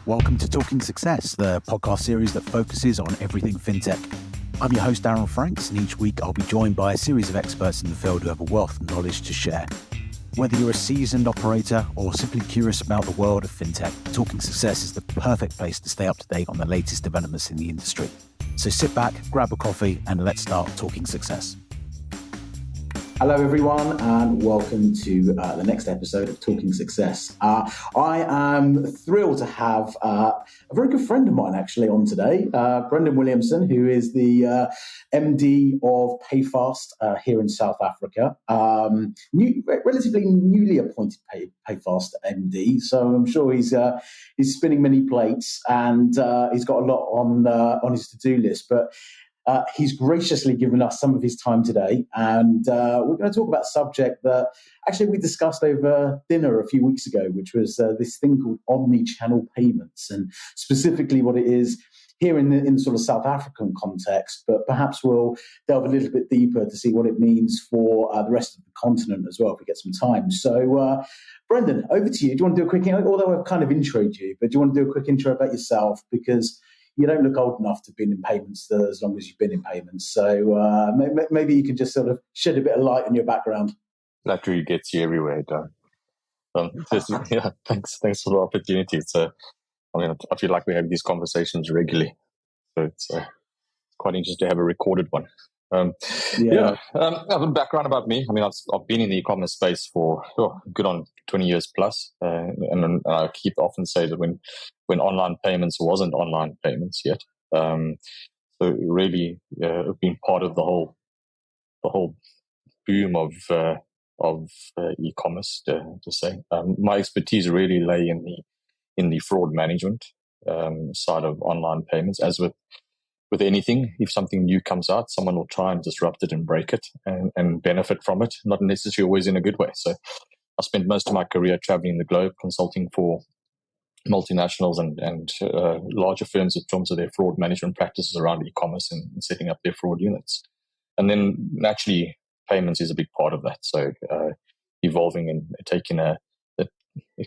Welcome to Talking Success, the podcast series that focuses on everything fintech. I'm your host, Darren Franks, and each week I'll be joined by a series of experts in the field who have a wealth of knowledge to share. Whether you're a seasoned operator or simply curious about the world of fintech, Talking Success is the perfect place to stay up to date on the latest developments in the industry. So sit back, grab a coffee, and let's start Talking Success. Hello, everyone, and welcome to the next episode of Talking Success. I am thrilled to have a very good friend of mine actually on today, Brendon Williamson, who is the MD of PayFast's here in South Africa. Relatively newly appointed PayFast MD, so I'm sure he's spinning many plates and he's got a lot on his to-do list. But he's graciously given us some of his time today, and we're going to talk about a subject that actually we discussed over dinner a few weeks ago, which was this thing called Omnichannel payments, and specifically what it is here in sort of South African context, but perhaps we'll delve a little bit deeper to see what it means for the rest of the continent as well if we get some time. So, Brendon, over to you. Do you want to do a quick, although I've kind of introed you, but do you want to do a quick intro about yourself? Because you don't look old enough to have been in payments as long as you've been in payments. So maybe you could just sort of shed a bit of light on your background. That really gets you everywhere, Don. Thanks for the opportunity. I feel like we have these conversations regularly. So it's quite interesting to have a recorded one. A background about me. I mean, I've been in the e-commerce space for good on 20 years plus, and I keep often say that when online payments wasn't online payments yet, so really been part of the whole boom of e-commerce. To say my expertise really lay in the fraud management side of online payments, as with anything. If something new comes out, someone will try and disrupt it and break it and benefit from it, not necessarily always in a good way. So I spent most of my career traveling the globe, consulting for multinationals and larger firms in terms of their fraud management practices around e-commerce and setting up their fraud units. And then naturally, payments is a big part of that. So evolving and taking a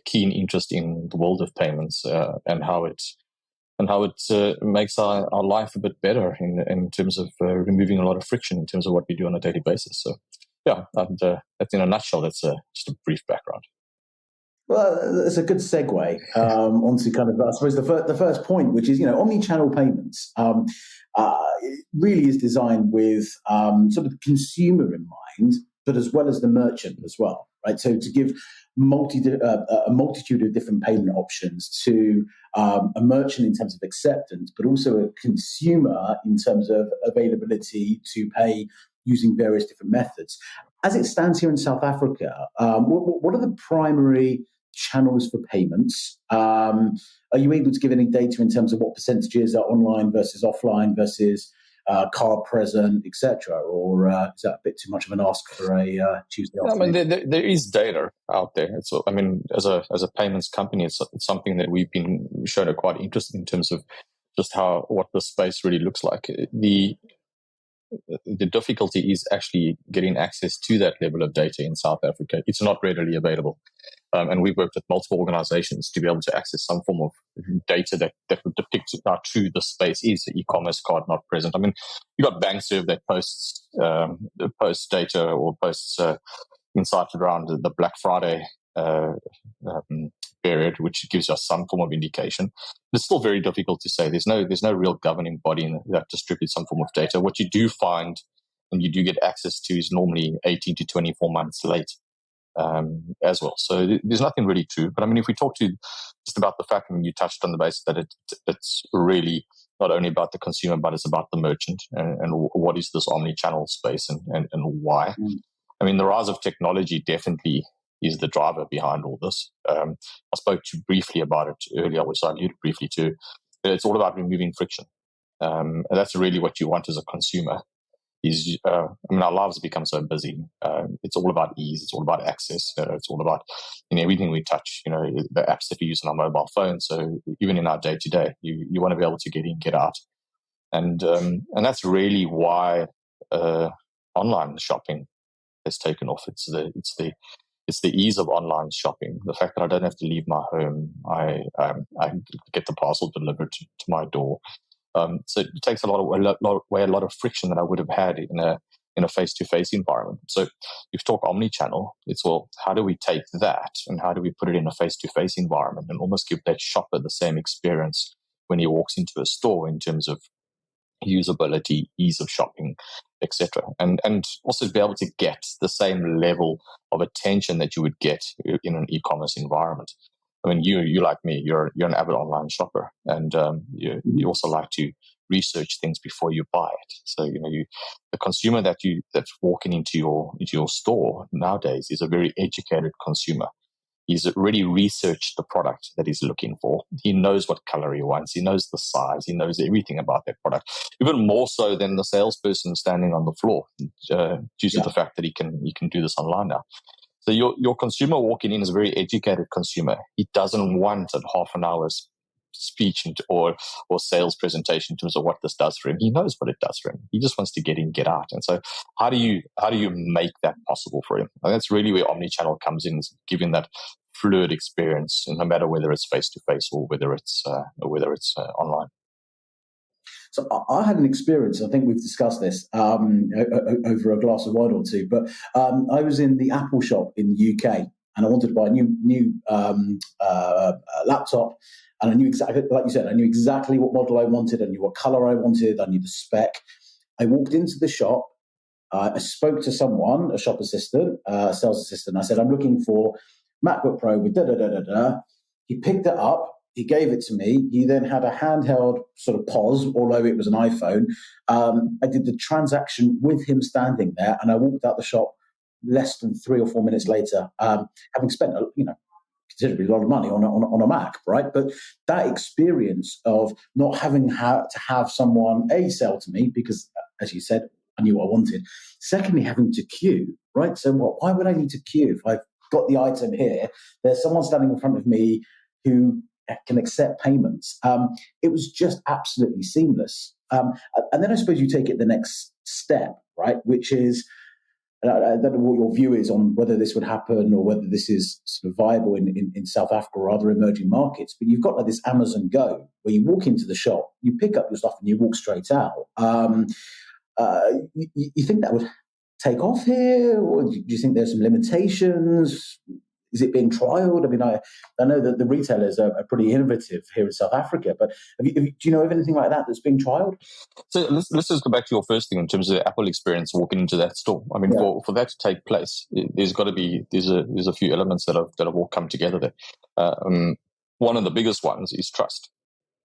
keen interest in the world of payments and how it makes our life a bit better in terms of removing a lot of friction in terms of what we do on a daily basis. So, that's in a nutshell. That's just a brief background. Well, it's a good segue onto kind of, I suppose, the first point, which is, omni-channel payments really is designed with sort of the consumer in mind, but as well as the merchant as well, right? So to give a multitude of different payment options to a merchant in terms of acceptance, but also a consumer in terms of availability to pay using various different methods. As it stands here in South Africa, what are the primary channels for payments? Are you able to give any data in terms of what percentages are online versus offline versus card present, etc., or is that a bit too much of an ask for a Tuesday afternoon? I mean, there is data out there. As a payments company, it's something that we've been shown a quite interested in terms of just what the space really looks like. The difficulty is actually getting access to that level of data in South Africa. It's not readily available. And we've worked with multiple organizations to be able to access some form of data that would depict how true the space is, the e-commerce card not present. I mean, you've got BankServe that posts data or posts insights around the Black Friday period, which gives us some form of indication. But it's still very difficult to say. There's no real governing body that distributes some form of data. What you do find and you do get access to is normally 18 to 24 months late as well. So there's nothing really true. But I mean, if we talk to just about the fact, and you touched on the basis that it's really not only about the consumer, but it's about the merchant and what is this omni-channel space and why. I mean, the rise of technology definitely is the driver behind all this. I spoke to you briefly about it earlier, which I alluded briefly to. It's all about removing friction. And that's really what you want as a consumer. Our lives have become so busy. It's all about ease. It's all about access. It's all about everything we touch. The apps that we use on our mobile phone. So even in our day to day, you want to be able to get in, get out, and that's really why online shopping has taken off. It's the It's the ease of online shopping. The fact that I don't have to leave my home. I get the parcel delivered to my door. So it takes a lot of friction that I would have had in a face-to-face environment. So if you talk omnichannel, it's, well, how do we take that and how do we put it in a face-to-face environment and almost give that shopper the same experience when he walks into a store in terms of usability, ease of shopping, etc. And also be able to get the same level of attention that you would get in an e-commerce environment. I mean, you like me, you're an avid online shopper, and you also like to research things before you buy it. So the consumer that's walking into your store nowadays is a very educated consumer. He's already researched the product that he's looking for. He knows what color he wants. He knows the size. He knows everything about that product, even more so than the salesperson standing on the floor, due to the fact that he can do this online now. So your consumer walking in is a very educated consumer. He doesn't want a half an hour's speech or sales presentation in terms of what this does for him. He knows what it does for him. He just wants to get in, get out. And so how do you make that possible for him? And that's really where omnichannel comes in, is giving that fluid experience, no matter whether it's face to face or whether it's online. So I had an experience, I think we've discussed this over a glass of wine or two, but I was in the Apple shop in the UK and I wanted to buy a new laptop, and I knew exactly, like you said, I knew exactly what model I wanted, I knew what color I wanted, I knew the spec. I walked into the shop, I spoke to someone, a shop assistant, a sales assistant. I said, I'm looking for MacBook Pro with da-da-da-da-da. He picked it up. He gave it to me. He then had a handheld sort of POS, although it was an iPhone. I did the transaction with him standing there, and I walked out the shop less than 3 or 4 minutes later, having spent considerably a lot of money on a Mac, right? But that experience of not having to have someone sell to me, because as you said, I knew what I wanted. Secondly, having to queue, right? So why would I need to queue if I've got the item here? There's someone standing in front of me who can accept payments. It was just absolutely seamless. And then I suppose you take it the next step, right? Which is, I don't know what your view is on whether this would happen or whether this is sort of viable in South Africa or other emerging markets, but you've got like this Amazon Go, where you walk into the shop, you pick up your stuff and you walk straight out. You think that would take off here, or do you think there's some limitations? Is it being trialed? I mean, I know that the retailers are pretty innovative here in South Africa, but do you know of anything like that that's being trialed? So let's just go back to your first thing in terms of the Apple experience walking into that store. I mean, for that to take place, there's a few elements that have all come together there. One of the biggest ones is trust.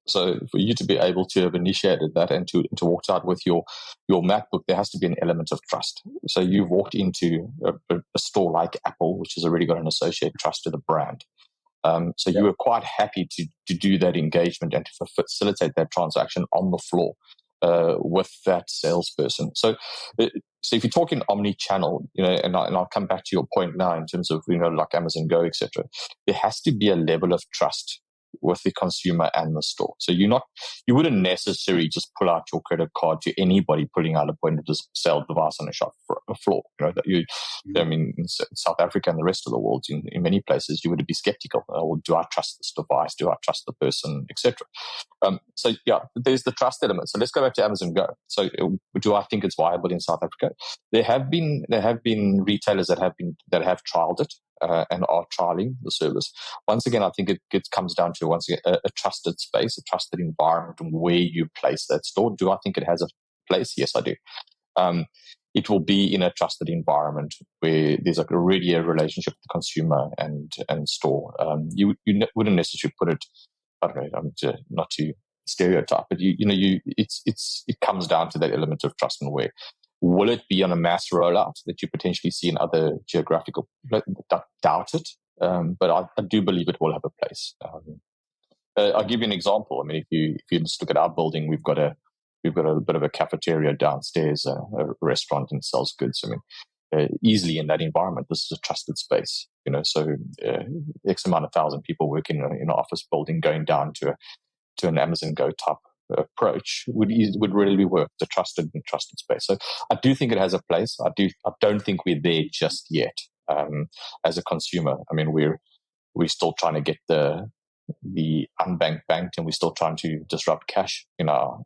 So for you to be able to have initiated that and to walk out with your MacBook, there has to be an element of trust. So you've walked into a store like Apple, which has already got an associated trust to the brand. So you were quite happy to do that engagement and to facilitate that transaction on the floor with that salesperson. So if you're talking omni-channel, and I'll come back to your point now in terms of like Amazon Go, etc. There has to be a level of trust with the consumer and the store. So you wouldn't necessarily just pull out your credit card to anybody pulling out a point of sale device on a shop floor. I mean, in South Africa and the rest of the world, in many places, you would be skeptical. Well, do I trust this device? Do I trust the person, etc.? So there's the trust element. So let's go back to Amazon Go. So do I think it's viable in South Africa? There have been retailers that have trialed it. And are trialing the service. Once again, I think it comes down to a trusted space, a trusted environment, and where you place that store. Do I think it has a place? Yes, I do. It will be in a trusted environment where there's already a relationship with the consumer and store. You wouldn't necessarily put it. I don't know. Not to stereotype, but it comes down to that element of trust and where. Will it be on a mass rollout that you potentially see in other geographical? Doubt it, but I do believe it will have a place. I'll give you an example. I mean, if you just look at our building, we've got a bit of a cafeteria downstairs, a restaurant, and sells goods. I mean, easily in that environment, this is a trusted space. So X amount of 1,000 people working in an office building, going down to an Amazon Go type approach would really work. The trusted space. So I do think it has a place. I don't think we're there just yet. as a consumer. I mean, we're still trying to get the unbanked banked, and we're still trying to disrupt cash in our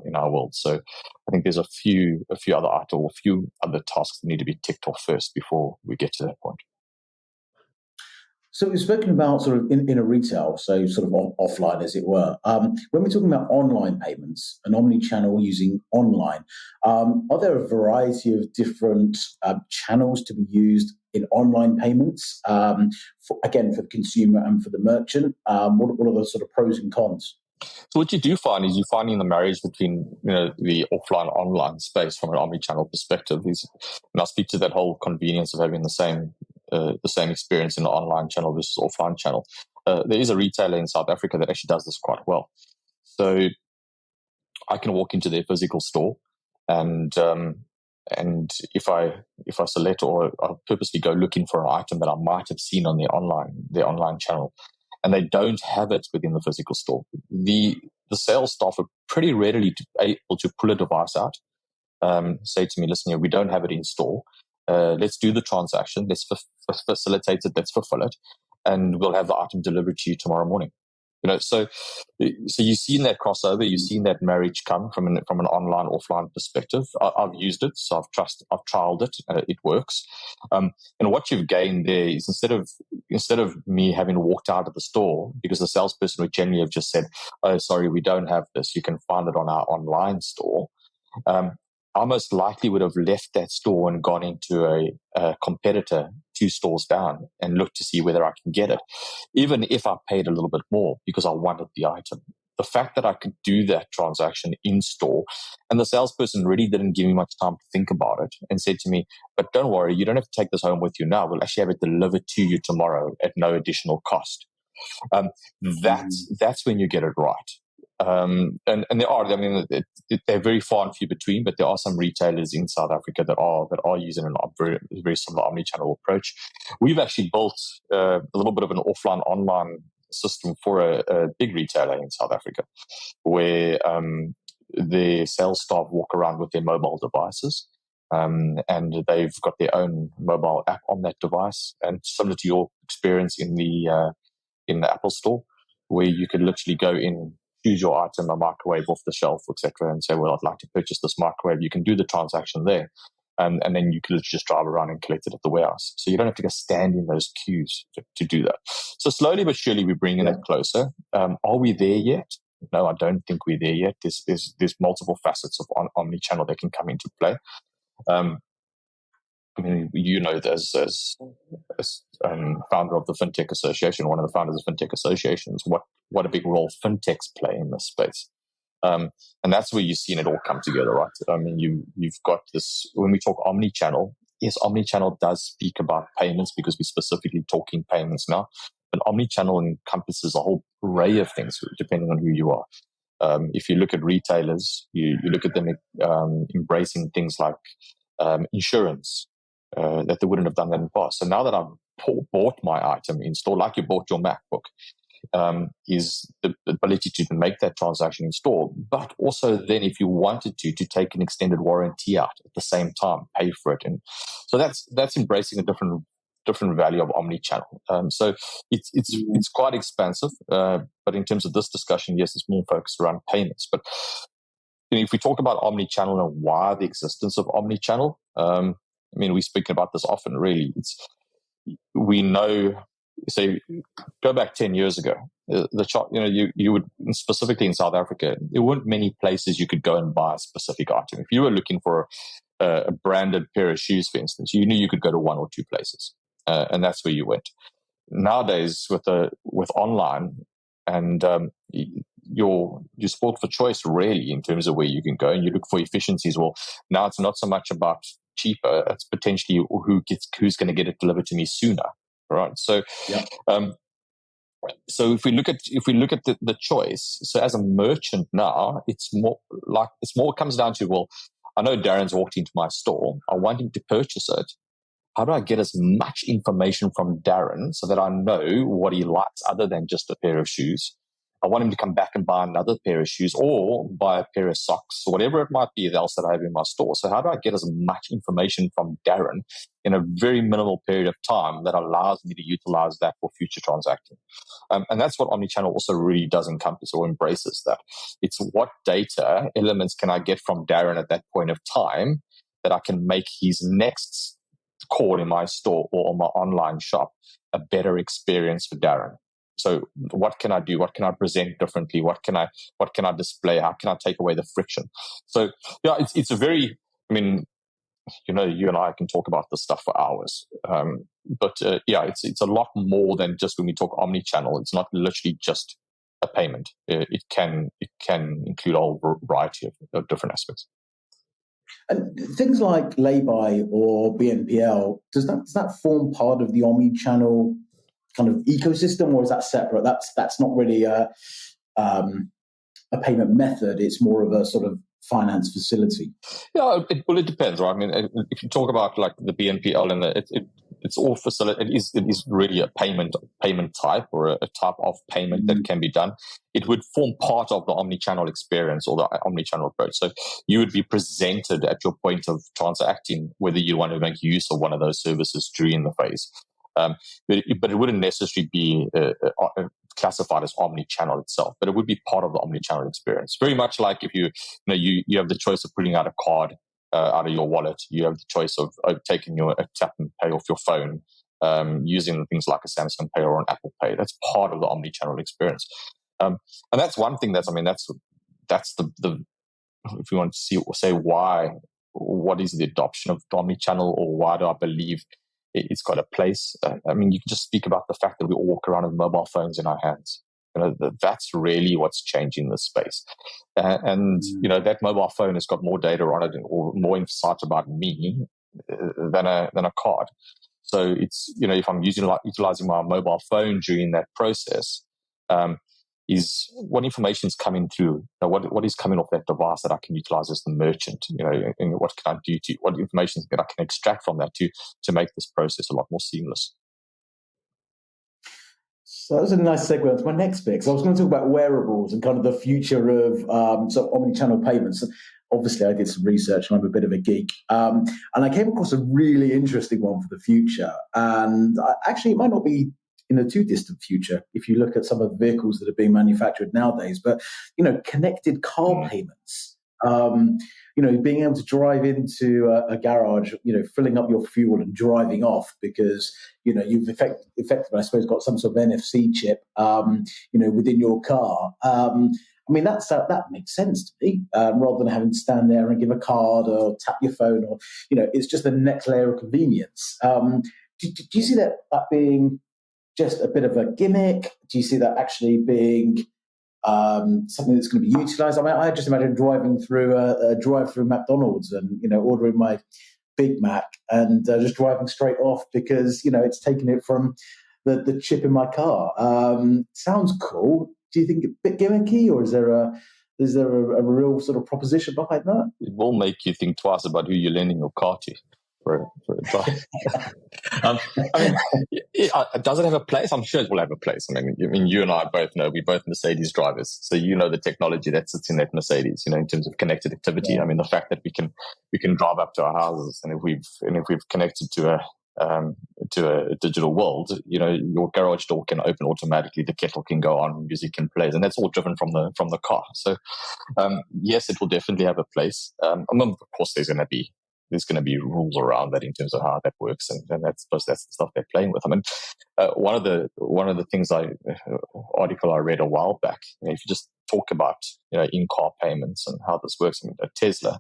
world. So I think there's a few other tasks that need to be ticked off first before we get to that point. So we've spoken about sort of in a retail, so sort of offline, as it were. When we're talking about online payments and omni-channel using online, are there a variety of different channels to be used in online payments? For the consumer and for the merchant, what are the sort of pros and cons? So what you do find is you're finding the marriage between the offline online space from an omni-channel perspective is, and I speak to that whole convenience of having the same experience in the online channel versus offline channel. There is a retailer in South Africa that actually does this quite well. So I can walk into their physical store, and if I select or I purposely go looking for an item that I might have seen on their online channel, and they don't have it within the physical store, the sales staff are pretty readily able to pull a device out, say to me, listen, we don't have it in store. Let's do the transaction. Let's facilitate it. Let's fulfill it, and we'll have the item delivered to you tomorrow morning. So you've seen that crossover. You've seen that marriage come from an online offline perspective. I've used it, so I've trialed it. It works. And what you've gained there is instead of me having walked out of the store because the salesperson would generally have just said, "Oh, sorry, we don't have this. You can find it on our online store." I most likely would have left that store and gone into a competitor 2 stores down and looked to see whether I can get it, even if I paid a little bit more because I wanted the item. The fact that I could do that transaction in store, and the salesperson really didn't give me much time to think about it and said to me, "But don't worry, you don't have to take this home with you now. We'll actually have it delivered to you tomorrow at no additional cost." That's when you get it right. And there are, I mean, they're very far and few between, but there are some retailers in South Africa that are using a very, very similar omnichannel approach. We've actually built a little bit of an offline online system for a big retailer in South Africa, where the sales staff walk around with their mobile devices, and they've got their own mobile app on that device, and similar to your experience in the Apple Store, where you could literally go in, choose your item, a microwave off the shelf, etc., and say, "Well, I'd like to purchase this microwave." You can do the transaction there, and then you can just drive around and collect it at the warehouse. So you don't have to go stand in those queues to do that. So slowly but surely, we're bringing it closer. Are we there yet? No, I don't think we're there yet. There's multiple facets of omnichannel that can come into play. I mean, as founder of the Fintech Association, one of the founders of Fintech Associations, what a big role fintechs play in this space. And that's where you've seen it all come together, right? I mean, you've got this, when we talk omnichannel, yes, omnichannel does speak about payments because we're specifically talking payments now, but omnichannel encompasses a whole array of things depending on who you are. If you look at retailers, you look at them embracing things like insurance, that they wouldn't have done that in the past. So now that I've bought my item in store, like you bought your MacBook, is the ability to make that transaction in store, but also then if you wanted to take an extended warranty out at the same time, pay for it. And so that's embracing a different value of omnichannel. So it's quite expansive, but in terms of this discussion, yes, it's more focused around payments. But if we talk about omnichannel and why the existence of omnichannel, I mean, we speak about this often, really. We know, say, go back 10 years ago, you would, specifically in South Africa, there weren't many places you could go and buy a specific item. If you were looking for a branded pair of shoes, for instance, you knew you could go to 1 or 2 places, and that's where you went. Nowadays, with online and your sport for choice, really, in terms of where you can go, and you look for efficiencies. Well, now it's not so much about cheaper; it's potentially who's going to get it delivered to me sooner, right? So, so if we look at the choice, so as a merchant now, it comes down to, well, I know Darren's walked into my store. I want him to purchase it. How do I get as much information from Darren so that I know what he likes other than just a pair of shoes? I want him to come back and buy another pair of shoes or buy a pair of socks or whatever it might be else that I have in my store. So how do I get as much information from Darren in a very minimal period of time that allows me to utilize that for future transacting? And that's what Omnichannel also really does encompass or embraces that. It's what data elements can I get from Darren at that point of time that I can make his next call in my store or on my online shop a better experience for Darren. So what can I do? What can I present differently? What can I display? How can I take away the friction? So yeah, it's a very, I mean, you know, you and I can talk about this stuff for hours. But yeah, it's a lot more than just when we talk omni-channel. It's not literally just a payment. It can include a whole variety of different aspects. And things like lay-by or BNPL, does that form part of the omni-channel kind of ecosystem, or is that separate? That's not really a payment method. It's more of a sort of finance facility. Yeah, it depends, right? I mean, if you talk about like the BNPL and it's all facility, it is really a payment type or a type of payment that can be done. It would form part of the omni-channel experience or the omni-channel approach. So you would be presented at your point of transacting whether you want to make use of one of those services during the phase. But it wouldn't necessarily be classified as omni-channel itself, but it would be part of the omni-channel experience. Very much like if you have the choice of pulling out a card out of your wallet, you have the choice of taking a tap and pay off your phone, using things like a Samsung Pay or an Apple Pay. That's part of the omni-channel experience, and that's one thing. That's the if you want to say why, what is the adoption of omni-channel, or why do I believe it's got a place? I mean, you can just speak about the fact that we all walk around with mobile phones in our hands. You know, that's really what's changing this space. And you know, that mobile phone has got more data on it or more insight about me than a card. So it's, you know, if I'm utilizing my mobile phone during that process, is what information is coming through? You know, what is coming off that device that I can utilize as the merchant? You know, and what can I do what information that I can extract from that to make this process a lot more seamless? So that was a nice segue onto my next bit, because I was going to talk about wearables and kind of the future of sort of omni-channel payments. Obviously, I did some research and I'm a bit of a geek. And I came across a really interesting one for the future. And actually, it might not be in a too distant future if you look at some of the vehicles that are being manufactured nowadays. But, you know, connected car payments. You know, being able to drive into a garage, you know, filling up your fuel and driving off because, you know, you've effectively, I suppose, got some sort of NFC chip, you know, within your car. I mean, that makes sense to me, rather than having to stand there and give a card or tap your phone, or, you know, it's just the next layer of convenience. Do you see that being just a bit of a gimmick? Do you see that actually being something that's going to be utilized? I mean, I just imagine driving through a drive-through McDonald's and, you know, ordering my Big Mac and just driving straight off because, you know, it's taking it from the chip in my car. Sounds cool. Do you think it's a bit gimmicky, or is there a real sort of proposition behind that? It will make you think twice about who you're lending your car to for a drive. I mean, does it have a place? I'm sure it will have a place. I mean, you and I both know, we're both Mercedes drivers, so you know the technology that sits in that Mercedes. You know, in terms of connected activity. Yeah. I mean, the fact that we can drive up to our houses, and if we've connected to a digital world, you know, your garage door can open automatically, the kettle can go on, music can play, and that's all driven from the car. So, yes, it will definitely have a place. Of course, there's going to be rules around that in terms of how that works, and that's the stuff they're playing with. I mean, one of the things article I read a while back, you know, if you just talk about, you know, in-car payments and how this works, I mean, at Tesla,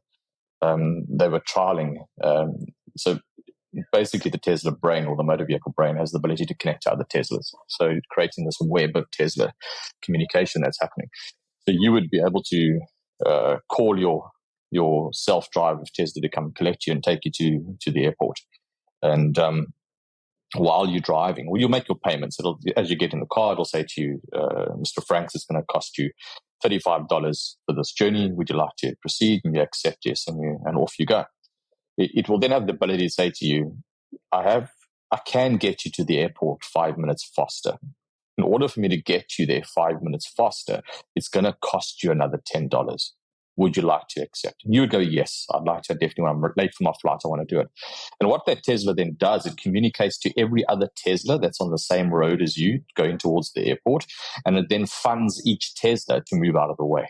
they were trialing. So basically, the Tesla brain, or the motor vehicle brain, has the ability to connect to other Teslas. So creating this web of Tesla communication that's happening. So you would be able to call your self-drive of Tesla to come collect you and take you to the airport. And while you're driving, well, you'll make your payments. As you get in the car, it'll say to you, Mr. Franks, it's going to cost you $35 for this journey. Would you like to proceed? And you accept yes, and off you go. It will then have the ability to say to you, I can get you to the airport 5 minutes faster. in order for me to get you there 5 minutes faster, it's going to cost you another $10. Would you like to accept? You would go, yes, I'd like to. Definitely, when I'm late for my flight, I want to do it. And what that Tesla then does, it communicates to every other Tesla that's on the same road as you going towards the airport, and it then funds each Tesla to move out of the way.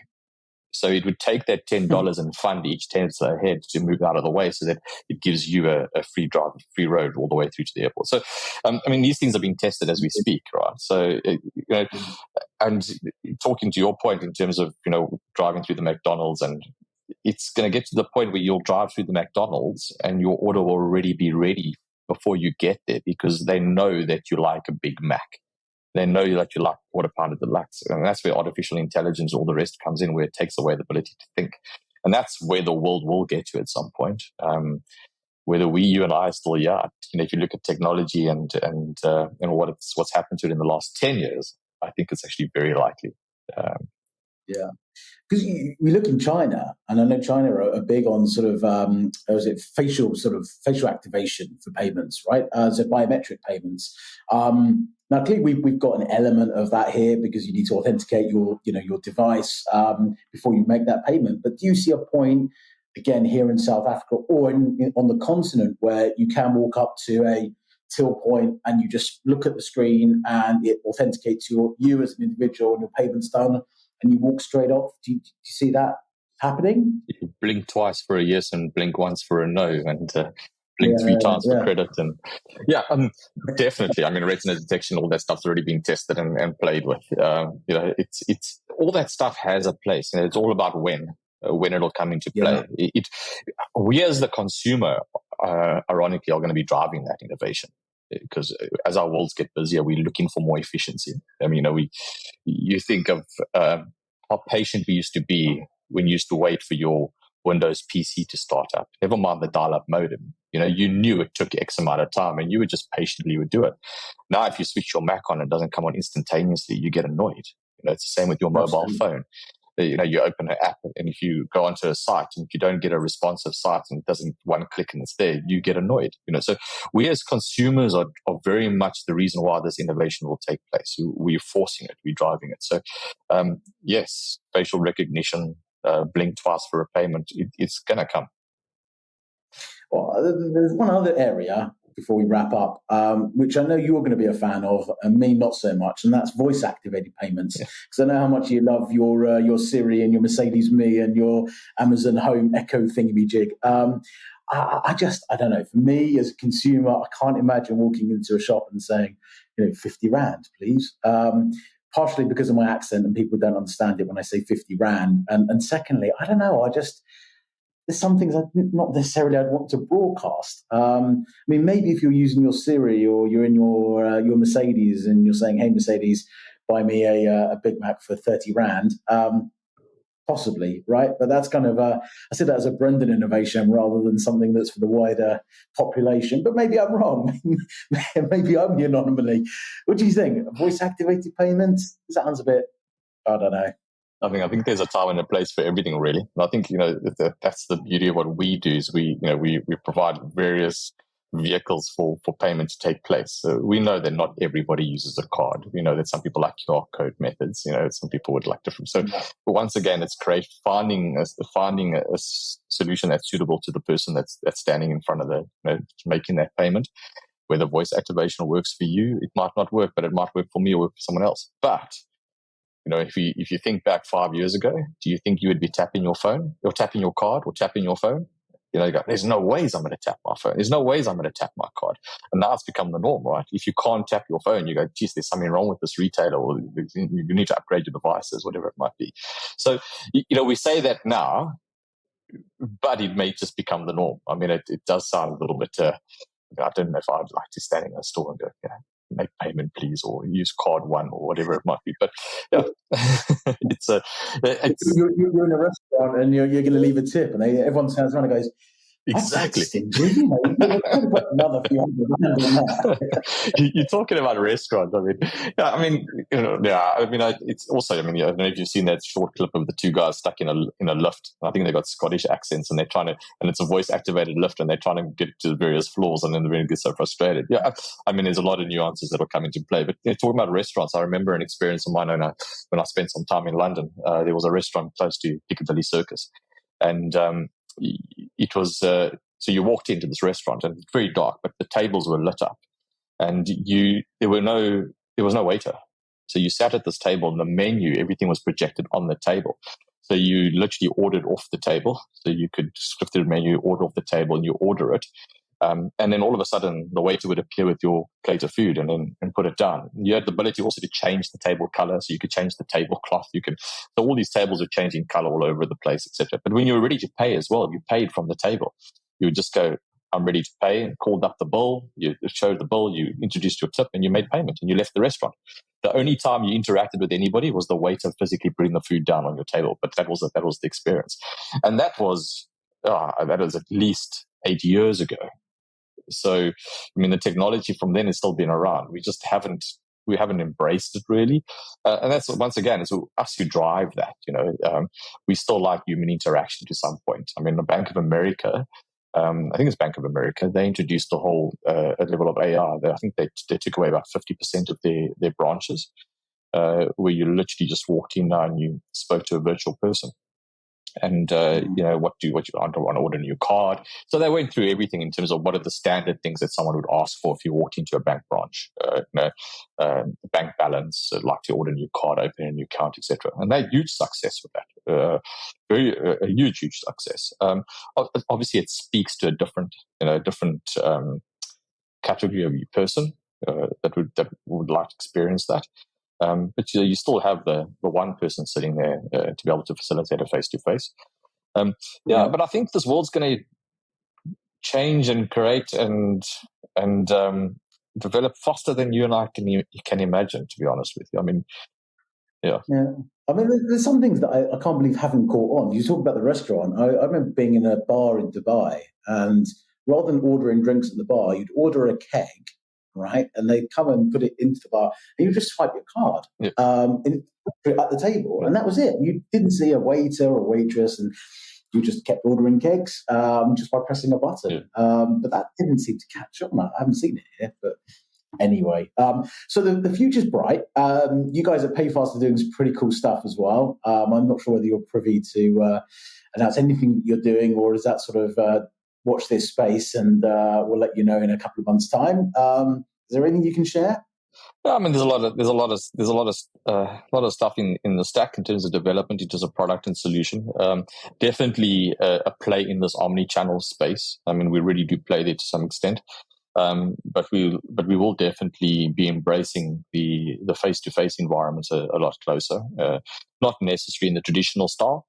So it would take that $10 and fund each Tesla ahead to move out of the way, so that it gives you a free drive, free road all the way through to the airport. So, these things are being tested as we speak, right? So, and talking to your point in terms of, driving through the McDonald's, and it's going to get to the point where you'll drive through the McDonald's and your order will already be ready before you get there, because they know that you like a Big Mac. They know that you like quarter pounder deluxe. And that's where artificial intelligence, all the rest comes in, where it takes away the ability to think. And that's where the world will get to at some point. Whether you and I are still here, if you look at technology and what's happened to it in the last 10 years, I think it's actually very likely. Yeah. Because we look in China, and I know China are big on sort of facial activation for payments, right? So biometric payments. Now, clearly, we've got an element of that here, because you need to authenticate your device before you make that payment. But do you see a point, again, here in South Africa or on the continent, where you can walk up to a till point and you just look at the screen and it authenticates you as an individual and your payment's done, and you walk straight off? Do you see that happening? You blink twice for a yes and blink once for a no, and blink 3 times for credit. And definitely, retina detection, all that stuff's already being tested and played with. It's all that stuff has a place, and it's all about when it'll come into play. We as the consumer, ironically, are going to be driving that innovation, because as our worlds get busier, we're looking for more efficiency. You think of how patient we used to be when you used to wait for your Windows PC to start up. Never mind the dial-up modem. You knew it took X amount of time, and you would just patiently would do it. Now, if you switch your Mac on, it doesn't come on instantaneously. You get annoyed. It's the same with your mobile phone. You open an app, and if you go onto a site and if you don't get a responsive site and it doesn't one click and it's there, you get annoyed. So we as consumers are very much the reason why this innovation will take place. We're forcing it, we're driving it. So yes, facial recognition, blink twice for a payment, it's going to come. Well, there's one other area before we wrap up, which I know you're going to be a fan of, and me not so much, and that's voice-activated payments. Because I know how much you love your Siri and your Mercedes Me and your Amazon Home Echo thingamajig. I don't know. For me as a consumer, I can't imagine walking into a shop and saying, 50 Rand, please. Partially because of my accent, and people don't understand it when I say 50 Rand. And secondly, I don't know. There's some things I'd want to broadcast. Maybe if you're using your Siri or you're in your Mercedes and you're saying, "Hey Mercedes, buy me a Big Mac for 30 Rand," possibly, right? But that's kind of I see that as a Brendon innovation rather than something that's for the wider population. But maybe I'm wrong. Maybe I'm the anomaly. What do you think? Voice activated payments? Sounds a bit, I don't know. I think there's a time and a place for everything, really. And I think that's the beauty of what we do, is we provide various vehicles for payment to take place. So we know that not everybody uses a card. We know that some people like QR code methods. Some people would like different. So, but once again, it's finding a solution that's suitable to the person that's standing in front of making that payment. Whether voice activation works for you, it might not work, but it might work for me or work for someone else. But if you think back 5 years ago, do you think you would be tapping your phone or tapping your card or tapping your phone? You go, there's no ways I'm going to tap my phone. There's no ways I'm going to tap my card. And now it's become the norm, right? If you can't tap your phone, you go, geez, there's something wrong with this retailer, or you need to upgrade your devices, whatever it might be. So, we say that now, but it may just become the norm. It does sound a little bit, I don't know if I'd like to stand in a store and go, make payment please, or use card one, or whatever it might be. But you're in a restaurant and you're going to leave a tip, and everyone turns around and goes, Exactly. That's stingy, you know. You could have put another few hundred rand on that. You're talking about restaurants. It's also, I don't know if you've seen that short clip of the two guys stuck in a lift. I think they got Scottish accents, and and it's a voice activated lift, and they're trying to get to the various floors, and then they're going to get so frustrated. Yeah, there's a lot of nuances that will come into play. But talking about restaurants, I remember an experience of mine when I spent some time in London. There was a restaurant close to Piccadilly Circus, and it was so you walked into this restaurant, and it's very dark, but the tables were lit up, and there was no waiter. So you sat at this table, and the menu, everything was projected on the table. So you literally ordered off the table. So you could flip through the menu, order off the table, and you order it. And then all of a sudden, the waiter would appear with your plate of food and put it down. You had the ability also to change the table color, so you could change the tablecloth. So all these tables are changing color all over the place, etc. But when you were ready to pay as well, you paid from the table. You would just go, "I'm ready to pay," and called up the bill. You showed the bill, you introduced your tip, and you made payment, and you left the restaurant. The only time you interacted with anybody was the waiter physically putting the food down on your table. But that was the experience, and that was at least 8 years ago. So, the technology from then has still been around. We just haven't embraced it really. And that's, once again, it's us who drive that, we still like human interaction to some point. The Bank of America, I think it's Bank of America, they introduced a whole level of AI. I think they took away about 50% of their branches, where you literally just walked in and you spoke to a virtual person. And, what do you want to order a new card? So they went through everything in terms of what are the standard things that someone would ask for if you walked into a bank branch, bank balance, like to order a new card, open a new account, etc. And they had huge success with that, a huge success. Obviously, it speaks to a different category of person that would like to experience that. But you still have the one person sitting there to be able to facilitate a face-to-face. But I think this world's going to change and create and develop faster than you and I can imagine, to be honest with you. Yeah. There's some things that I can't believe haven't caught on. You talk about the restaurant. I remember being in a bar in Dubai, and rather than ordering drinks at the bar, you'd order a keg, right? And they'd come and put it into the bar, and you just swipe your card at the table, and that was it. You didn't see a waiter or waitress, and you just kept ordering kegs just by pressing a button. But that didn't seem to catch on. I haven't seen it here, but anyway. So the future's bright. You guys at PayFast's are doing some pretty cool stuff as well. I'm not sure whether you're privy to announce anything that you're doing, or is that sort of watch this space and we'll let you know in a couple of months' time. Is there anything you can share? There's a lot of stuff in the stack in terms of development, in terms of product and solution. Definitely a play in this omnichannel space. We really do play there to some extent. But we will definitely be embracing the face-to-face environments a lot closer. Not necessarily in the traditional style.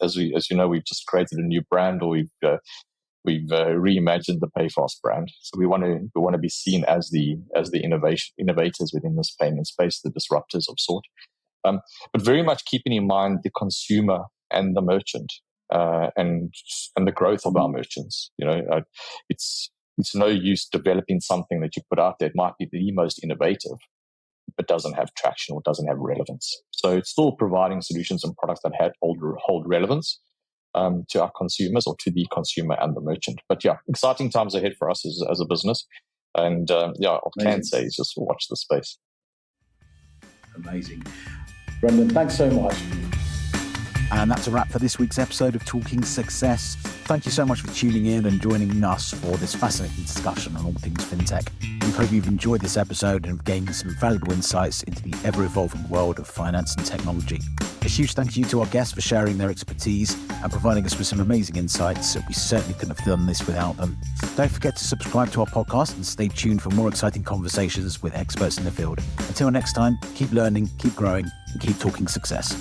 As you know, we've just created a new brand, or we've reimagined the PayFast brand. So we want to be seen as the innovators within this payment space, the disruptors of sort. But very much keeping in mind the consumer and the merchant, and the growth of our merchants. It's no use developing something that you put out there. It might be the most innovative, but doesn't have traction or doesn't have relevance. So it's still providing solutions and products that hold relevance to our consumers, or to the consumer and the merchant. But exciting times ahead for us as a business. And all I can say is just watch the space. Amazing. Brendon, thanks so much. And that's a wrap for this week's episode of Talking Success. Thank you so much for tuning in and joining us for this fascinating discussion on all things fintech. We hope you've enjoyed this episode and have gained some valuable insights into the ever-evolving world of finance and technology. A huge thank you to our guests for sharing their expertise and providing us with some amazing insights. We certainly couldn't have done this without them. Don't forget to subscribe to our podcast and stay tuned for more exciting conversations with experts in the field. Until next time, keep learning, keep growing, and keep talking success.